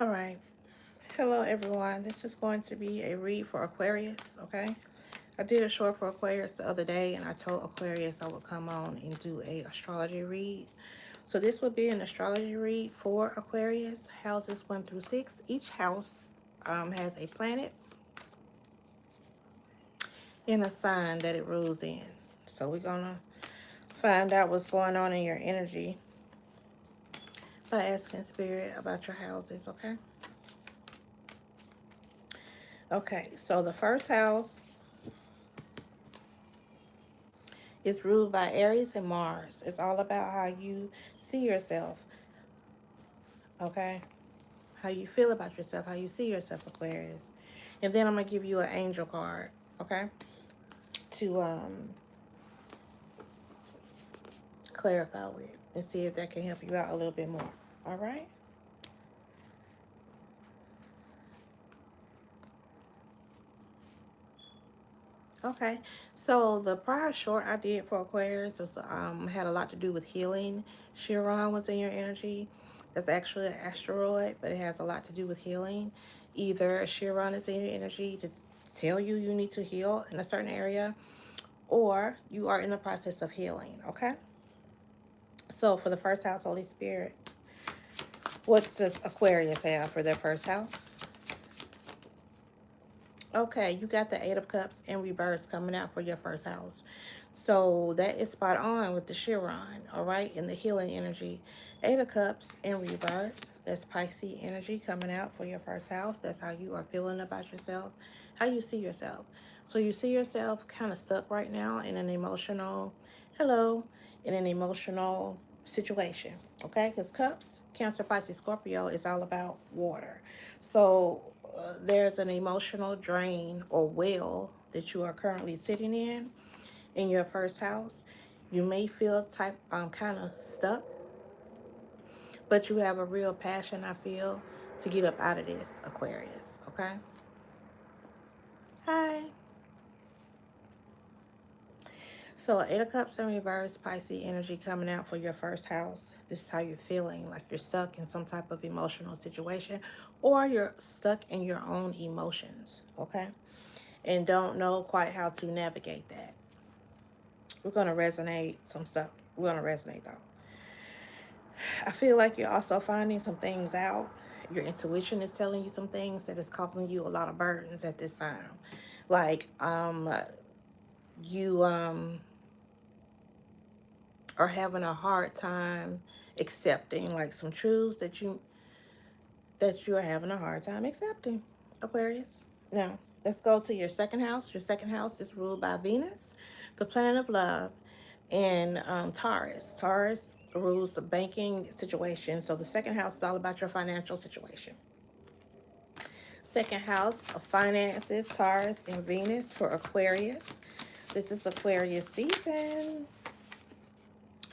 All right. Hello, everyone. This is going to be a read for Aquarius, okay? I did a short for Aquarius the other day, and I told Aquarius I would come on and do a astrology read. So this would be an astrology read for Aquarius, houses 1 through 6. Each house has a planet and a sign that it rules in. So we're going to find out what's going on in your energy by asking Spirit about your houses, okay? Okay, so the first house is ruled by Aries and Mars. It's all about how you see yourself, okay? How you feel about yourself, how you see yourself, Aquarius. And then I'm going to give you an angel card, okay? To clarify with and see if that can help you out a little bit more. All right? Okay, so the prior short I did for Aquarius was, had a lot to do with healing. Chiron was in your energy. That's actually an asteroid, but it has a lot to do with healing. Either Chiron is in your energy to tell you you need to heal in a certain area, or you are in the process of healing, okay? So for the first house, Holy Spirit, what does Aquarius have for their first house? Okay, you got the Eight of Cups in reverse coming out for your first house. So that is spot on with the Chiron, all right, in the healing energy. Eight of Cups in reverse. That's Pisces energy coming out for your first house. That's how you are feeling about yourself, how you see yourself. So you see yourself kind of stuck right now in an emotional, hello, in an emotional situation, okay? Because Cups, Cancer, Pisces, Scorpio is all about water. So there's an emotional drain or well that you are currently sitting in your first house. You may feel kind of stuck, but you have a real passion, I feel, to get up out of this, Aquarius, okay? Hi. So Eight of Cups in reverse, Pisces energy coming out for your first house. This is how you're feeling, like you're stuck in some type of emotional situation, or you're stuck in your own emotions, okay? And don't know quite how to navigate that. We're going to resonate some stuff. We're going to resonate though. I feel like you're also finding some things out. Your intuition is telling you some things that is causing you a lot of burdens at this time. Like you are having a hard time accepting like some truths that you are having a hard time accepting, Aquarius. Now, let's go to your second house. Your second house is ruled by Venus, the planet of love, and Taurus. Taurus rules the banking situation. So the second house is all about your financial situation. Second house of finances, Taurus and Venus for Aquarius. This is Aquarius season.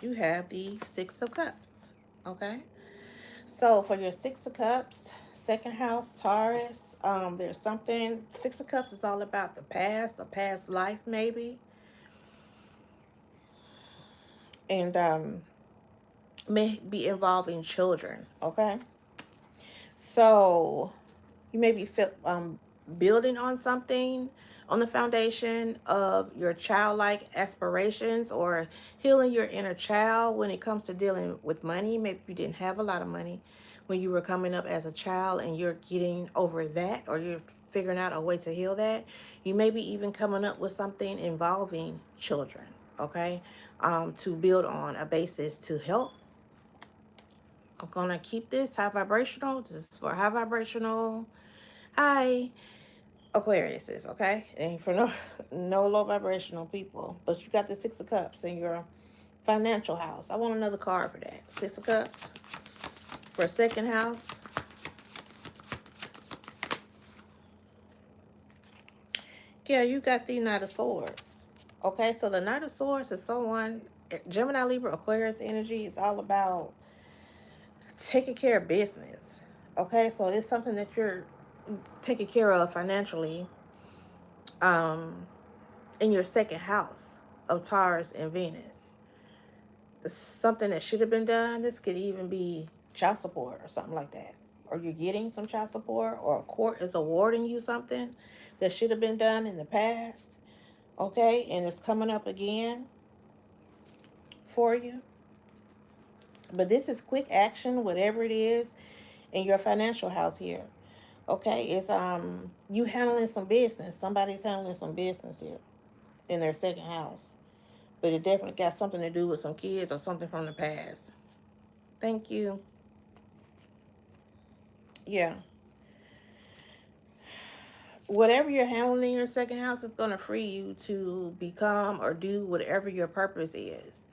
You have the Six of Cups. Okay. So for your Six of Cups, second house, Taurus, there's something. Six of Cups is all about the past, a past life maybe. And may be involving children, okay? So you may be building on something, on the foundation of your childlike aspirations, or healing your inner child when it comes to dealing with money. Maybe you didn't have a lot of money when you were coming up as a child, and you're getting over that, or you're figuring out a way to heal that. You may be even coming up with something involving children, okay? To build on a basis to help. I'm gonna keep this high vibrational. This is for high vibrational. Hi, Aquariuses, okay? And for no low vibrational people. But you got the Six of Cups in your financial house. I want another card for that. Six of Cups for second house. Yeah, you got the Knight of Swords. Okay, so the Knight of Swords is someone, Gemini, Libra, Aquarius energy is all about taking care of business. Okay, so it's something that you're taking care of financially um, in your second house of Taurus and Venus. It's something that should have been done. This could even be child support or something like that. or you're getting some child support, or a court is awarding you something that should have been done in the past, okay, and it's coming up again for you. But this is quick action, whatever it is in your financial house here. Okay, it's you handling some business. Somebody's handling some business here in their second house. But it definitely got something to do with some kids or something from the past. Thank you. Yeah. Whatever you're handling in your second house is going to free you to become or do whatever your purpose is.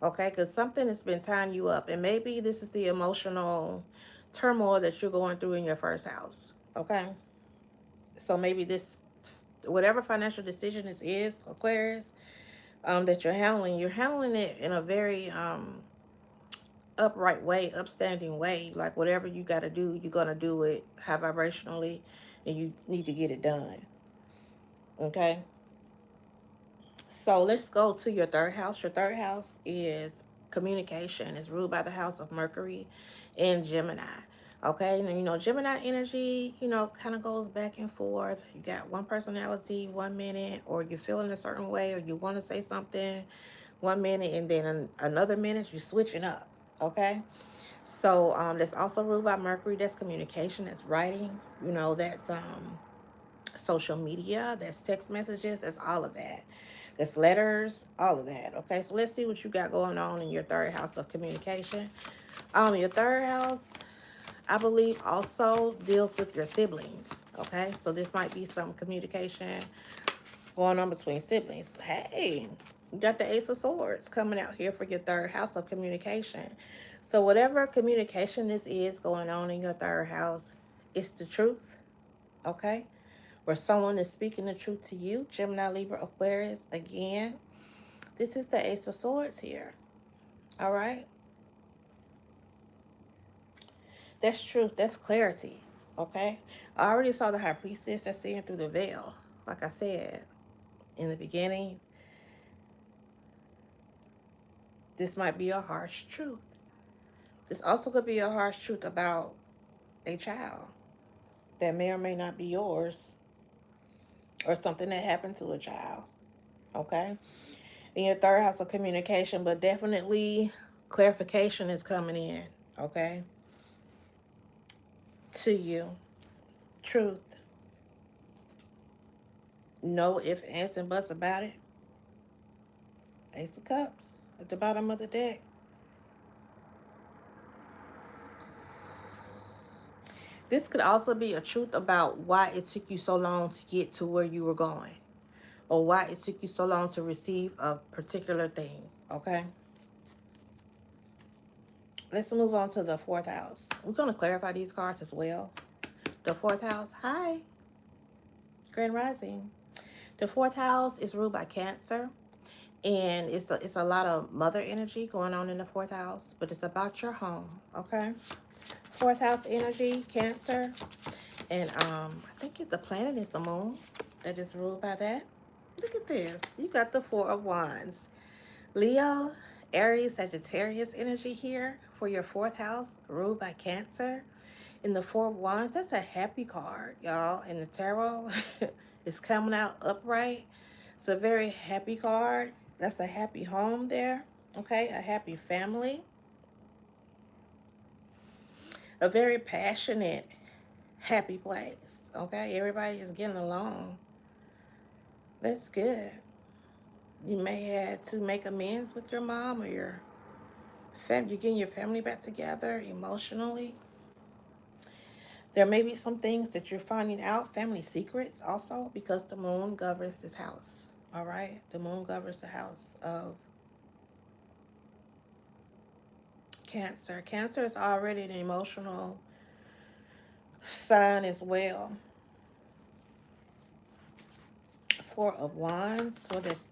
Okay, because something has been tying you up, and maybe this is the emotional turmoil that you're going through in your first house. Okay, so maybe this, whatever financial decision this is, Aquarius, that you're handling it in a very upright way, upstanding way. Like whatever you got to do, you're gonna do it high vibrationally, and you need to get it done. Okay. So let's go to your third house. Your third house is communication. It's ruled by the house of Mercury and Gemini. Okay, and you know, Gemini energy, you know, kind of goes back and forth. You got one personality 1 minute, or you're feeling a certain way, or you want to say something 1 minute, and then another minute you're switching up. Okay, so that's also ruled by Mercury. That's communication. That's writing. You know, that's social media, that's text messages, that's all of that. That's letters, all of that. Okay, so let's see what you got going on in your third house of communication. Your third house, I believe, also deals with your siblings. Okay, so this might be some communication going on between siblings. Hey, you got the Ace of Swords coming out here for your third house of communication. So whatever communication this is going on in your third house, it's the truth. Okay, where someone is speaking the truth to you, Gemini, Libra, Aquarius. Again, this is the Ace of Swords here. All right, that's truth. That's clarity. Okay, I already saw the High Priestess that's seeing through the veil. Like I said in the beginning, this might be a harsh truth. This also could be a harsh truth about a child that may or may not be yours, or something that happened to a child. Okay, in your third house of communication, but definitely clarification is coming in. Okay, to you. Truth. No ifs, ands, and buts about it. Ace of Cups at the bottom of the deck. This could also be a truth about why it took you so long to get to where you were going, or why it took you so long to receive a particular thing. Okay? Let's move on to the fourth house. We're going to clarify these cards as well. The fourth house. Hi, Grand Rising. The fourth house is ruled by Cancer. And it's a lot of mother energy going on in the fourth house, but it's about your home, okay? Fourth house energy, Cancer, and I think the planet is the moon that is ruled by that. Look at this. You got the Four of Wands. Leo, Aries, Sagittarius energy here for your fourth house, ruled by Cancer. In the Four of Wands, that's a happy card, y'all. In the tarot, it's coming out upright. It's a very happy card. That's a happy home there. Okay, a happy family. A very passionate, happy place. Okay, everybody is getting along. That's good. You may have to make amends with your mom or your family. You're getting your family back together emotionally. There may be some things that you're finding out, family secrets also, because the moon governs this house. All right, the moon governs the house of Cancer. Cancer is already an emotional sign as well. Four of Wands. So this,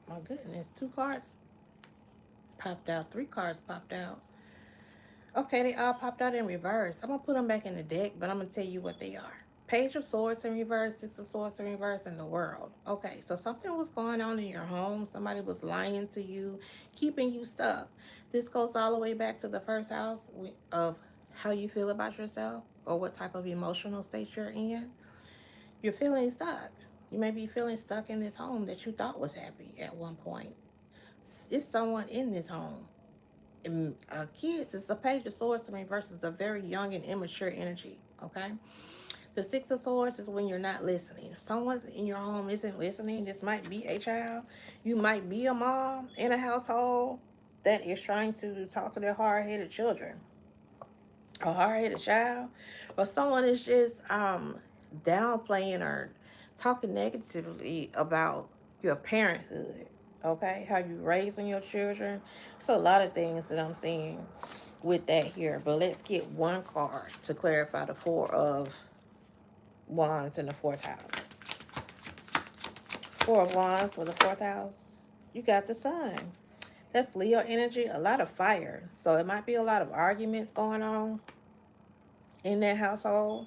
my goodness, two cards popped out, three cards popped out. Okay, they all popped out in reverse. I'm going to put them back in the deck, but I'm going to tell you what they are. Page of Swords in reverse, Six of Swords in reverse, and the World. Okay, so something was going on in your home. Somebody was lying to you, keeping you stuck. This goes all the way back to the first house of how you feel about yourself or what type of emotional state you're in, you're feeling stuck. You may be feeling stuck in this home that you thought was happy at one point. It's someone in this home. And, kids, it's a page of swords to me versus a very young and immature energy. Okay. The Six of Swords is when you're not listening. If someone in your home isn't listening, this might be a child. You might be a mom in a household that is trying to talk to their hard-headed children, a hard-headed child, or someone is just downplaying or talking negatively about your parenthood. Okay, how you raising your children. So a lot of things that I'm seeing with that here. But let's get one card to clarify the Four of Wands in the fourth house. Four of Wands for the fourth house. You got the Sun. That's Leo energy, a lot of fire. So it might be a lot of arguments going on in that household,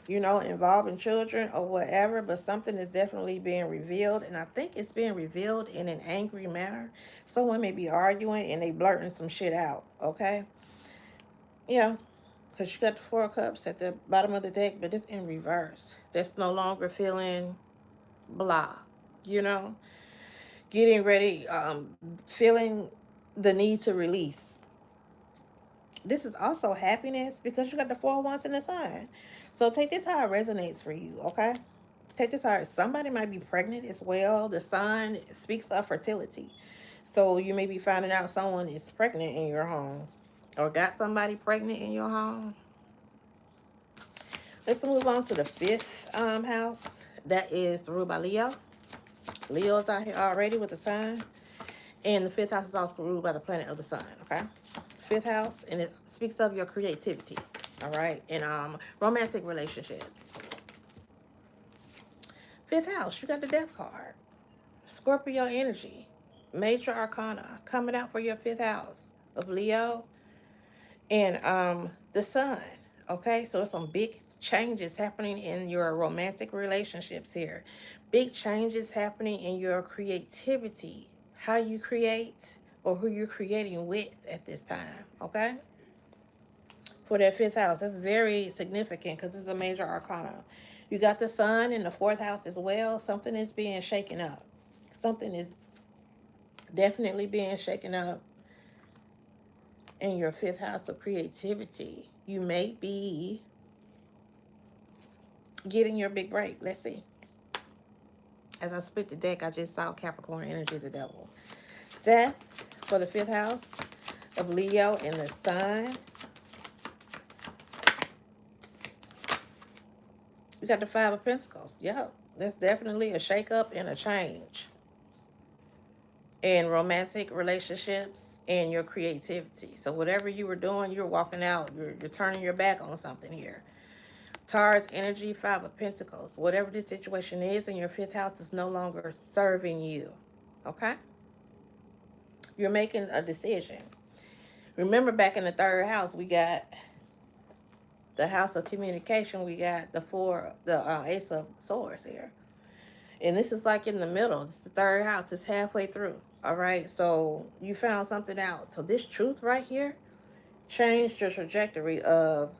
you know, involving children or whatever, but something is definitely being revealed. And I think it's being revealed in an angry manner. Someone may be arguing and they blurting some shit out, okay? Yeah, because you got the Four of Cups at the bottom of the deck, but it's in reverse. That's no longer feeling blah, you know, getting ready, feeling the need to release. This is also happiness because you got the Four of Wands in the Sun. So take this how it resonates for you, okay? Take this how somebody might be pregnant as well. The Sun speaks of fertility. So you may be finding out someone is pregnant in your home or got somebody pregnant in your home. Let's move on to the fifth house. That is ruled by Leo. Leo's out here already with the Sun. And the fifth house is also ruled by the planet of the Sun, okay? Fifth house, and it speaks of your creativity, all right? And romantic relationships. Fifth house, you got the Death card. Scorpio energy. Major arcana coming out for your fifth house of Leo and the Sun, okay? So it's some big changes happening in your romantic relationships here. Big changes happening in your creativity, how you create or who you're creating with at this time, okay? For that fifth house, that's very significant because it's a major arcana. You got the Sun in the fourth house as well. Something is being shaken up. Something is definitely being shaken up in your fifth house of creativity. You may be getting your big break. Let's see. As I split the deck, I just saw Capricorn energy, the devil. Death for the fifth house of Leo and the Sun. We got the Five of Pentacles. Yep, that's definitely a shakeup and a change in romantic relationships and your creativity. So whatever you were doing, you're walking out. You're turning your back on something here. Taurus energy, Five of Pentacles. Whatever this situation is in your fifth house is no longer serving you. Okay? You're making a decision. Remember back in the third house, we got the house of communication. We got the Ace of Swords here. And this is like in the middle. It's the third house. It's halfway through. All right? So you found something out. So this truth right here changed your trajectory of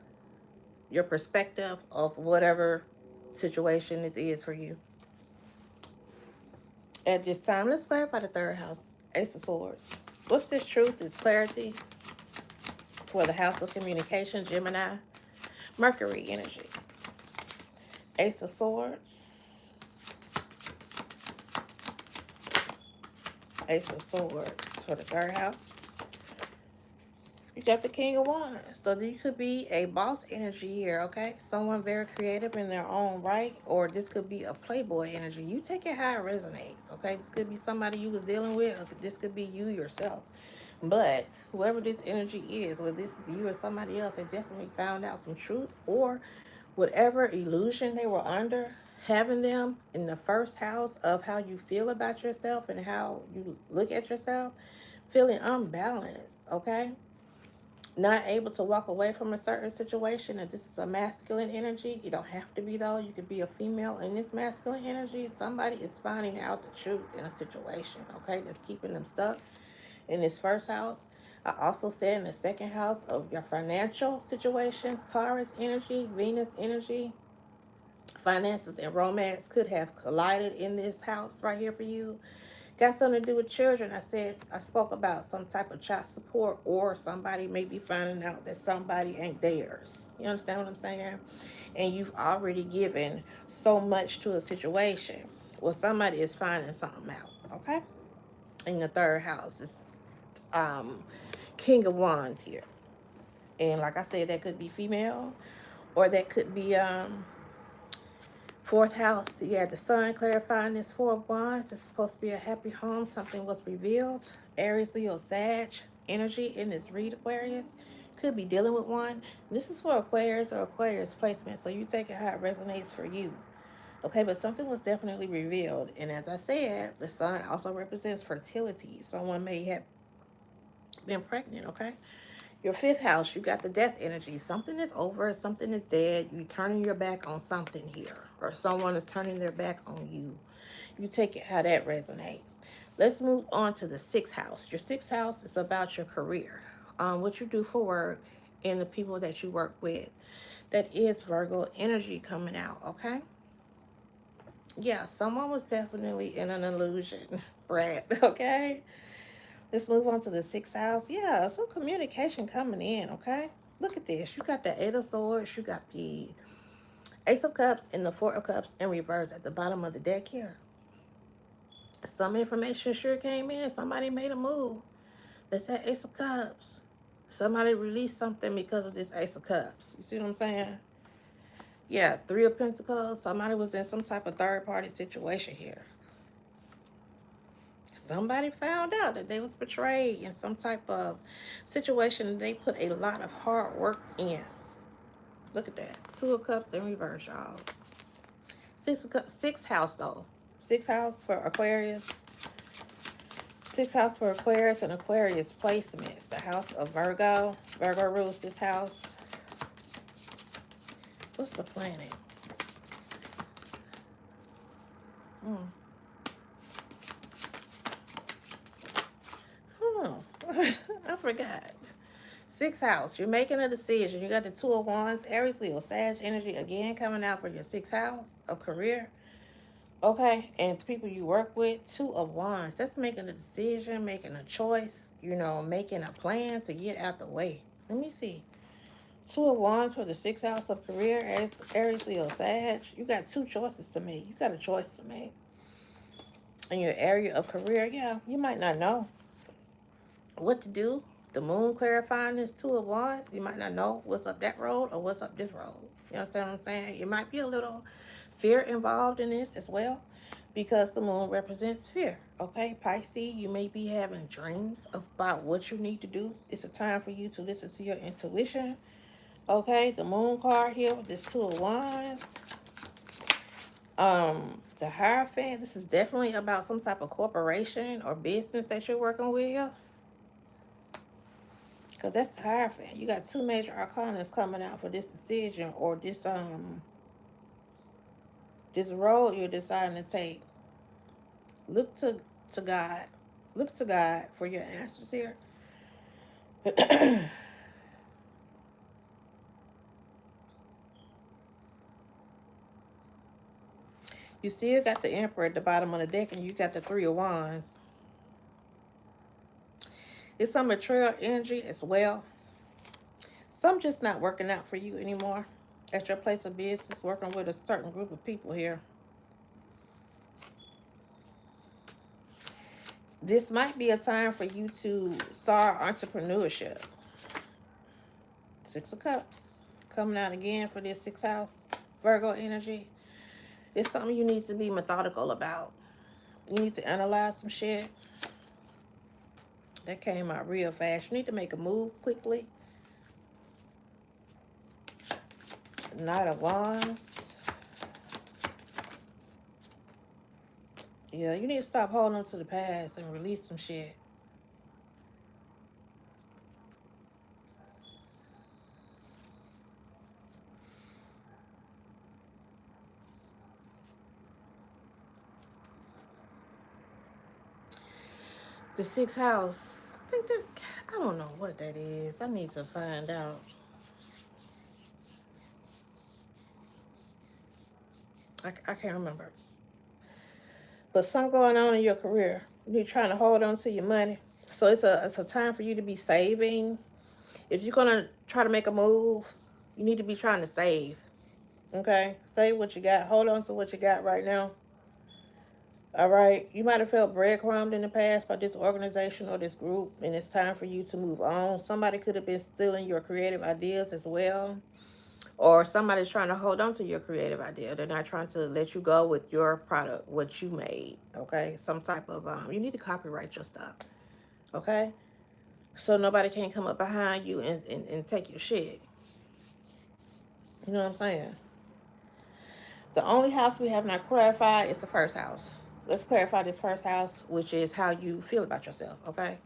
your perspective of whatever situation this is for you. At this time, let's clarify the third house, Ace of Swords. What's this truth, this clarity for the house of communication, Gemini? Mercury energy. Ace of Swords. Ace of Swords for the third house. You got the King of Wands. So you could be a boss energy here, okay? Someone very creative in their own right. Or this could be a playboy energy. You take it how it resonates, okay? This could be somebody you was dealing with. Or this could be you yourself. But whoever this energy is, whether this is you or somebody else, they definitely found out some truth. Or whatever illusion they were under, having them in the first house of how you feel about yourself and how you look at yourself, feeling unbalanced, okay? Not able to walk away from a certain situation. And this is a masculine energy. You don't have to be, though. You could be a female in this masculine energy. Somebody is finding out the truth in a situation, okay, that's keeping them stuck in this first house. I also said in the second house of your financial situations, Taurus energy, Venus energy, finances and romance could have collided in this house right here for you. Got something to do with children. I spoke about some type of child support, or somebody may be finding out that somebody ain't theirs. You understand what I'm saying? And you've already given so much to a situation. Well, somebody is finding something out, okay? In the third house, it's um, King of Wands here. And like I said, that could be female, or that could be fourth house. You had the sun clarifying this Four of Wands. It's supposed to be a happy home. Something was revealed. Aries, Leo, Sag energy in this read, Aquarius. Could be dealing with one. This is for Aquarius or Aquarius placement, so you take it how it resonates for you. Okay, but something was definitely revealed. And as I said, the sun also represents fertility. Someone may have been pregnant, okay? Your fifth house, you got the death energy. Something is over, something is dead. You turning your back on something here, or someone is turning their back on you. You take it how that resonates. Let's move on to the sixth house. Your sixth house is about your career, what you do for work, and the people that you work with. That is Virgo energy coming out, okay? Yeah, someone was definitely in an illusion, Brad, okay? Let's move on to the sixth house. Yeah, some communication coming in, okay? Look at this. You got the Eight of Swords. You got the Ace of Cups and the Four of Cups in reverse at the bottom of the deck here. Some information sure came in. Somebody made a move. That's that Ace of Cups. Somebody released something because of this Ace of Cups. You see what I'm saying? Yeah, Three of Pentacles. Somebody was in some type of third-party situation here. Somebody found out that they was betrayed in some type of situation. They put a lot of hard work in. Look at that. Two of Cups in reverse, y'all. Sixth house, though. Sixth house for Aquarius. Sixth house for Aquarius and Aquarius placements. The house of Virgo. Virgo rules this house. What's the planet? Oh, I forgot. Sixth house. You're making a decision. You got the Two of Wands. Aries, Leo, Sag energy again coming out for your sixth house of career. Okay, and the people you work with, Two of Wands. That's making a decision, making a choice, making a plan to get out the way. Let me see. Two of Wands for the sixth house of career, Aries, Leo, Sag. You got two choices to make. You got a choice to make. In your area of career, yeah, you might not know what to do. The moon clarifying this Two of Wands. You might not know what's up that road or what's up this road. You understand what I'm saying? It might be a little fear involved in this as well, because the moon represents fear. Okay, Pisces, you may be having dreams about what you need to do. It's a time for you to listen to your intuition. Okay, the moon card here with this Two of Wands. The Hierophant, this is definitely about some type of corporation or business that you're working with. Because that's the Hierophant. You got two major arcanas coming out for this decision, or this road you're deciding to take. Look to God. Look to God for your answers here. You still got the Emperor at the bottom of the deck, and you got the Three of Wands. It's some betrayal energy as well. Some just not working out for you anymore at your place of business, working with a certain group of people here. This might be a time for you to start entrepreneurship. Six of Cups coming out again for this sixth house Virgo energy. It's something you need to be methodical about. You need to analyze some shit. That came out real fast. You need to make a move quickly. Knight of Wands. Yeah, you need to stop holding on to the past and release some shit. The sixth house. I think I don't know what that is. I need to find out. I can't remember. But something going on in your career. You're trying to hold on to your money. So it's a time for you to be saving. If you're gonna try to make a move, you need to be trying to save. Okay? Save what you got. Hold on to what you got right now. All right. You might have felt breadcrumbed in the past by this organization or this group, and it's time for you to move on. Somebody could have been stealing your creative ideas as well. Or somebody's trying to hold on to your creative idea. They're not trying to let you go with your product, what you made. Okay, some type of you need to copyright your stuff. Okay, so nobody can come up behind you and take your shit. You know what I'm saying? The only house we have not clarified is the first house. Let's clarify this first house, which is how you feel about yourself. Okay,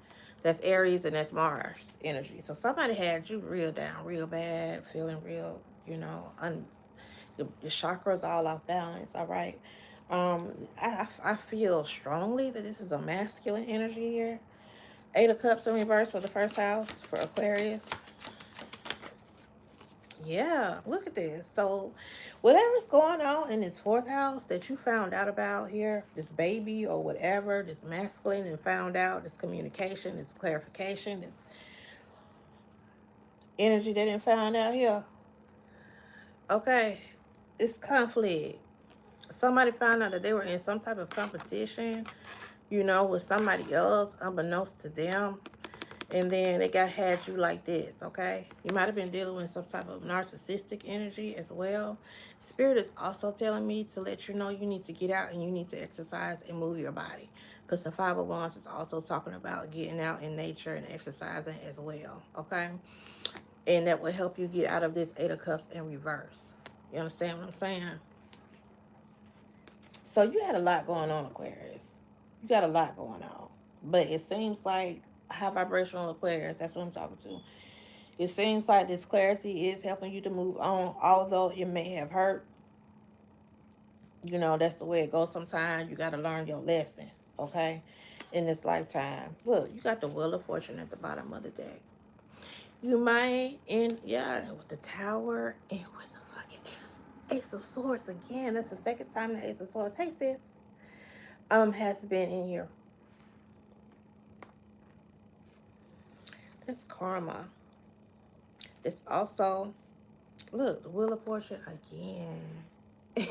that's Aries and that's Mars energy. So somebody had you real down, real bad, feeling real, your chakras all off balance. All right. I feel strongly that this is a masculine energy here. Eight of Cups in reverse for the first house for Aquarius. Yeah, look at this. So, whatever's going on in this fourth house that you found out about here, this baby or whatever, this masculine and found out, this communication, this clarification, this energy that didn't found out here. Okay, it's conflict. Somebody found out that they were in some type of competition, with somebody else, unbeknownst to them. And then they had you like this, okay? You might have been dealing with some type of narcissistic energy as well. Spirit is also telling me to let you know you need to get out and you need to exercise and move your body. Because the Five of Wands is also talking about getting out in nature and exercising as well, okay? And that will help you get out of this Eight of Cups in reverse. You understand what I'm saying? So you had a lot going on, Aquarius. You got a lot going on. But it seems like high vibrational Aquarius, that's what I'm talking to. It seems like this clarity is helping you to move on, although it may have hurt. That's the way it goes sometimes. You got to learn your lesson, okay, in this lifetime. Look, you got the Wheel of Fortune at the bottom of the deck. You might, with the Tower and with the fucking Ace of Swords again. That's the second time the Ace of Swords, hey sis, has been in here. That's karma. It's also, look, the Wheel of Fortune again.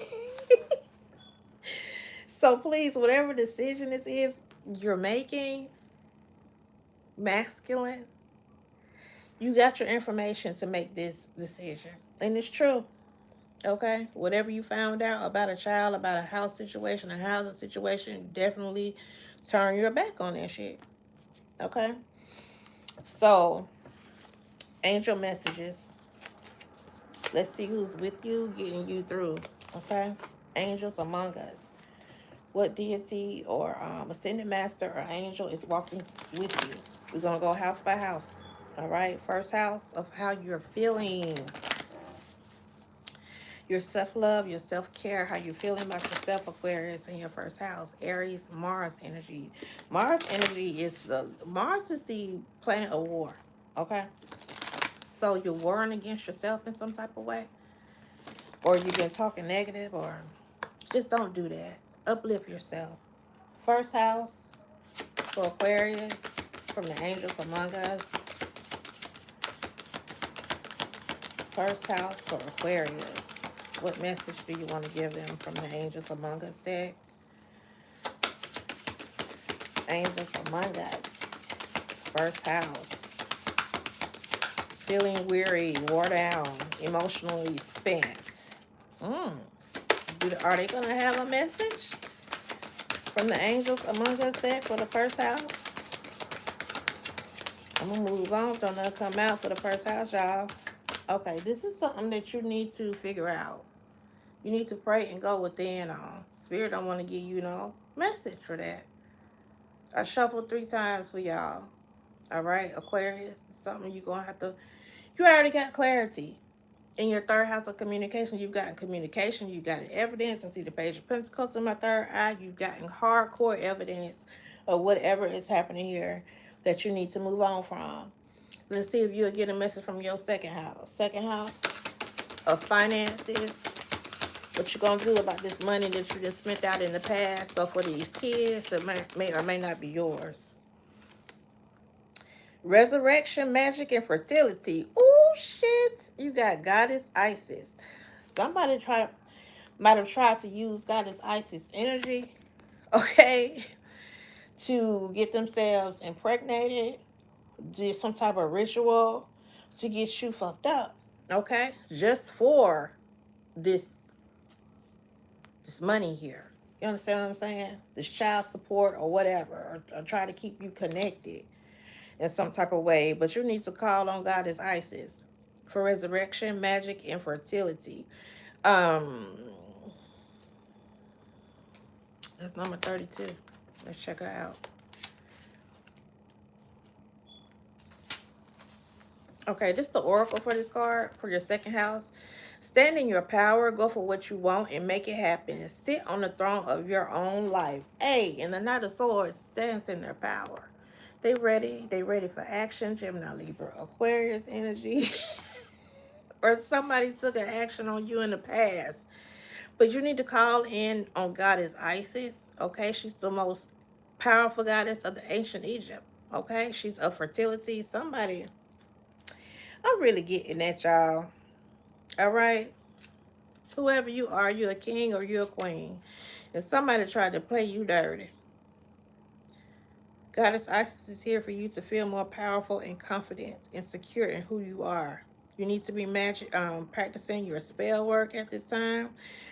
So please, whatever decision this is you're making, masculine, you got your information to make this decision. And it's true. Okay? Whatever you found out about a child, about a house situation, a housing situation, definitely turn your back on that shit. Okay? So, angel messages. Let's see who's with you, getting you through. Okay? Angels among us. What deity or ascended master or angel is walking with you? We're going to go house by house. All right? First house of how you're feeling. Your self-love, your self-care, how you're feeling about yourself, Aquarius, in your first house. Aries, Mars energy. Mars is the planet of war. Okay? So you're warring against yourself in some type of way. Or you've been talking negative, or just don't do that. Uplift yourself. First house for Aquarius from the angels among us. First house for Aquarius. What message do you want to give them from the angels among us deck? Angels among us. First house. Feeling weary, wore down, emotionally spent. Are they going to have a message from the angels among us deck for the first house? I'm going to move on. Don't let it come out for the first house, y'all. Okay, this is something that you need to figure out. You need to pray and go within on. Spirit don't want to give you no message for that. I shuffled 3 times for y'all. All right, Aquarius. It's something you're going to have to... You already got clarity. In your third house of communication, you've gotten communication. You've gotten evidence. I see the Page of Pentacles in my third eye. You've gotten hardcore evidence of whatever is happening here that you need to move on from. Let's see if you'll get a message from your second house. Second house of finances. What you gonna do about this money that you just spent out in the past? So for these kids, it may or may not be yours. Resurrection, magic, and fertility. Oh shit! You got Goddess Isis. Somebody might have tried to use Goddess Isis energy, okay, to get themselves impregnated, did some type of ritual to get you fucked up, okay, just for this money here. You understand what I'm saying? This child support or whatever, or try to keep you connected in some type of way. But you need to call on Goddess Isis for resurrection, magic, and fertility. Um, that's number 32. Let's check her out. Okay, this is the oracle for this card for your second house. Stand in your power, go for what you want, and make it happen. Sit on the throne of your own life. Hey, and the Knight of Swords stands in their power. They ready. They ready for action. Gemini, Libra, Aquarius energy. Or somebody took an action on you in the past. But you need to call in on Goddess Isis. Okay, she's the most powerful goddess of the ancient Egypt. Okay, she's of fertility. Somebody, I'm really getting at y'all. All right. Whoever you are, you're a king or you're a queen. And somebody tried to play you dirty. Goddess Isis is here for you to feel more powerful and confident and secure in who you are. You need to be practicing your spell work at this time.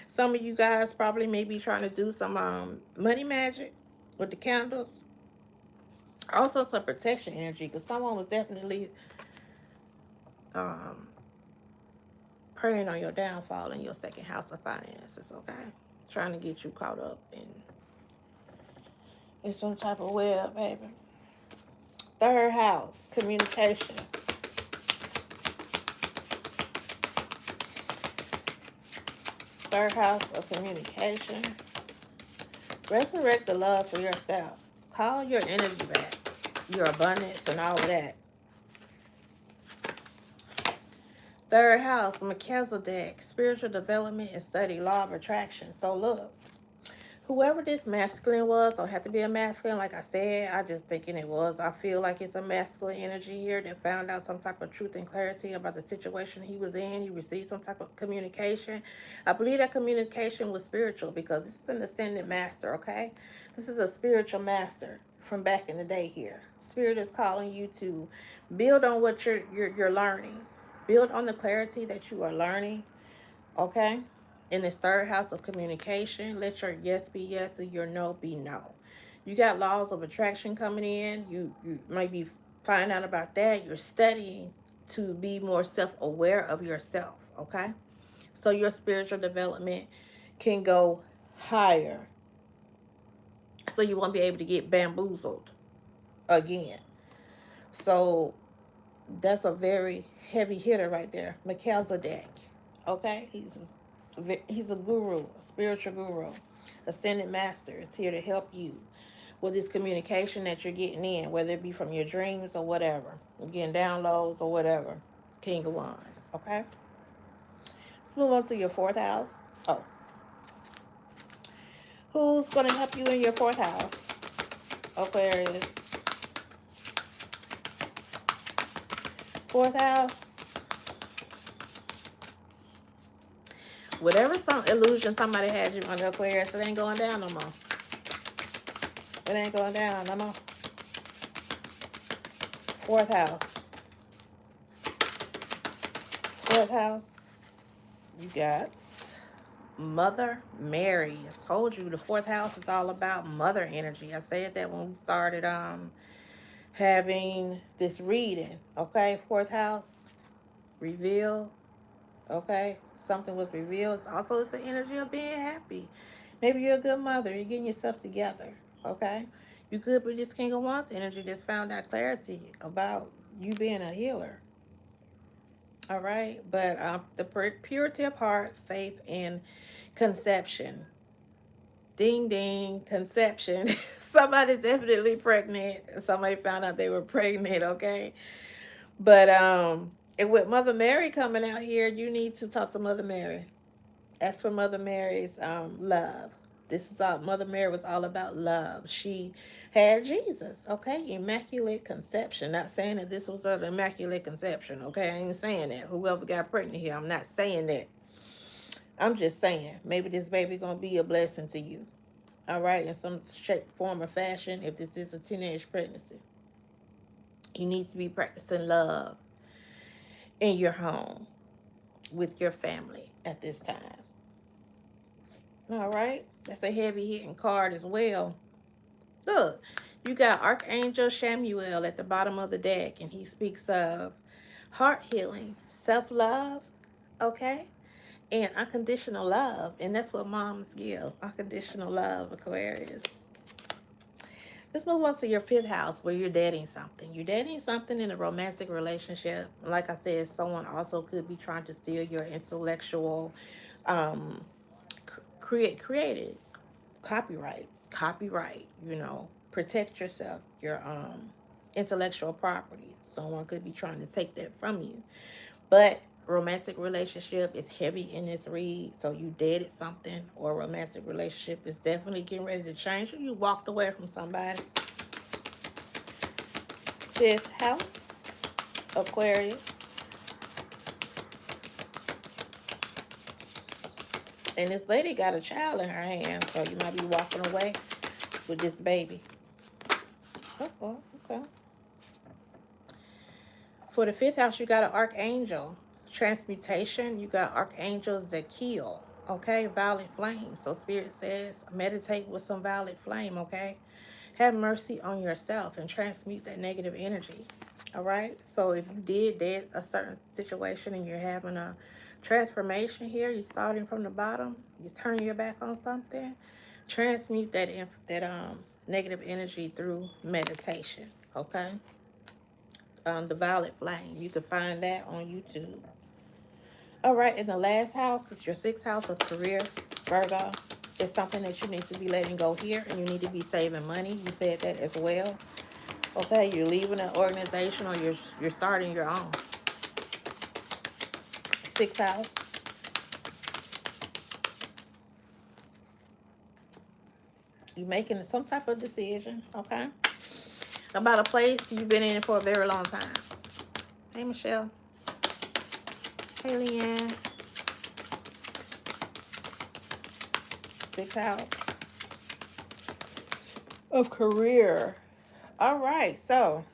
Some of you guys probably may be trying to do some money magic with the candles. Also some protection energy, because someone was definitely um, praying on your downfall in your second house of finances, okay? Trying to get you caught up in some type of web, baby. Third house, communication. Third house of communication. Resurrect the love for yourself. Call your energy back, your abundance, and all of that. Third house, Melchizedek, spiritual development and study, law of attraction. So look, whoever this masculine was, don't have to be a masculine. Like I said, I just thinking it was. I feel like it's a masculine energy here that found out some type of truth and clarity about the situation he was in. He received some type of communication. I believe that communication was spiritual because this is an ascended master, okay? This is a spiritual master from back in the day here. Spirit is calling you to build on what you're learning. Build on the clarity that you are learning, okay? In this third house of communication, let your yes be yes and your no be no. You got laws of attraction coming in. You might be finding out about that. You're studying to be more self-aware of yourself, okay? So your spiritual development can go higher. So you won't be able to get bamboozled again. So that's a very heavy hitter right there. Melchizedek. Okay? He's a guru, a spiritual guru. Ascended master is here to help you with this communication that you're getting in, whether it be from your dreams or whatever. You're getting downloads or whatever. King of Wands. Okay? Let's move on to your fourth house. Oh. Who's going to help you in your fourth house? Aquarius. Fourth house. Whatever some illusion somebody had you under Aquarius, it ain't going down no more. It ain't going down no more. Fourth house. Fourth house. You got Mother Mary. I told you the fourth house is all about mother energy. I said that when we started having this reading. Okay, fourth house. Reveal. Okay, something was revealed. Also, it's the energy of being happy. Maybe you're a good mother. You're getting yourself together. Okay, you could be this King of Wands energy that's found out clarity about you being a healer. All right, but the purity of heart, faith, and conception. Ding ding, conception. Somebody's definitely pregnant. Somebody found out they were pregnant, okay? But and with Mother Mary coming out here, you need to talk to Mother Mary. Ask for Mother Mary's love. This is all Mother Mary was all about love. She had Jesus, okay? Immaculate conception. Not saying that this was an immaculate conception, okay? I ain't saying that. Whoever got pregnant here, I'm not saying that. I'm just saying maybe this baby gonna be a blessing to you. All right, in some shape, form, or fashion, if this is a teenage pregnancy. You need to be practicing love in your home with your family at this time. All right, that's a heavy hitting card as well. Look, you got Archangel Shamuel at the bottom of the deck, and he speaks of heart healing, self love, okay, and unconditional love. And that's what moms give, unconditional love, Aquarius. Let's move on to your fifth house where you're dating something. You're dating something in a romantic relationship. Like I said, someone also could be trying to steal your intellectual um, created copyright, protect yourself, your intellectual property. Someone could be trying to take that from you. But romantic relationship is heavy in this read, so you dated something, or a romantic relationship is definitely getting ready to change, or you walked away from somebody. Fifth house, Aquarius. And this lady got a child in her hand, so you might be walking away with this baby. Oh, okay. For the fifth house, you got an archangel. Transmutation, you got Archangel Zekiel. Okay, violet flame. So Spirit says, meditate with some violet flame, okay? Have mercy on yourself and transmute that negative energy. All right? So if you did a certain situation and you're having a transformation here, you're starting from the bottom, you turn your back on something, transmute that negative energy through meditation, okay? The violet flame. You can find that on YouTube. All right, in the last house, it's your sixth house of career, Virgo. It's something that you need to be letting go here, and you need to be saving money. You said that as well. Okay, you're leaving an organization, or you're starting your own. Sixth house. You're making some type of decision, okay? About a place you've been in for a very long time. Hey, Michelle. Hey, Leanne. Sixth house of career. All right, so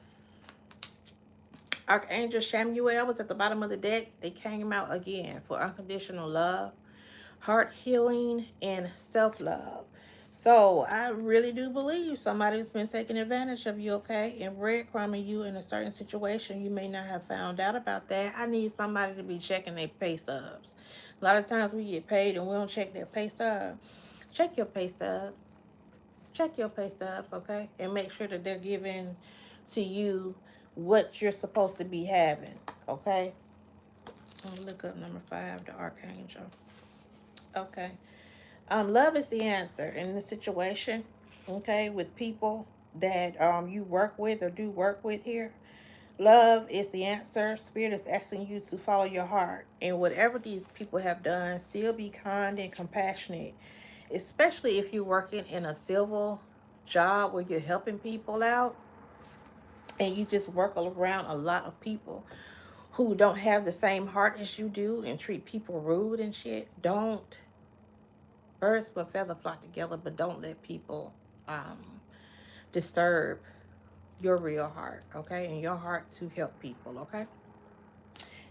Archangel Shamuel was at the bottom of the deck. They came out again for unconditional love, heart healing, and self-love. So I really do believe somebody's been taking advantage of you, okay, and breadcrumbing you in a certain situation. You may not have found out about that. I need somebody to be checking their pay stubs. A lot of times we get paid and we don't check their pay stub. Check your pay stubs. Check your pay stubs, okay, and make sure that they're giving to you what you're supposed to be having, okay? I'll look up number 5, the Archangel. Okay. Love is the answer in this situation, okay, with people that you work with or do work with here. Love is the answer. Spirit is asking you to follow your heart. And whatever these people have done, still be kind and compassionate, especially if you're working in a civil job where you're helping people out and you just work around a lot of people who don't have the same heart as you do and treat people rude and shit. Don't, birds with feather flock together, but don't let people disturb your real heart, okay, and your heart to help people, okay.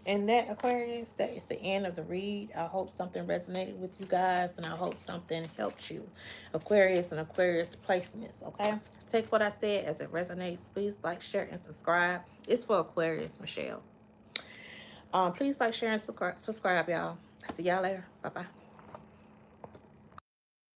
And that, Aquarius, that is the end of the read. I hope something resonated with you guys, and I hope something helped you. Aquarius and Aquarius placements, okay? Take what I said as it resonates. Please like, share, and subscribe. It's for Aquarius, Michelle. Please like, share, and subscribe, y'all. See y'all later. Bye-bye.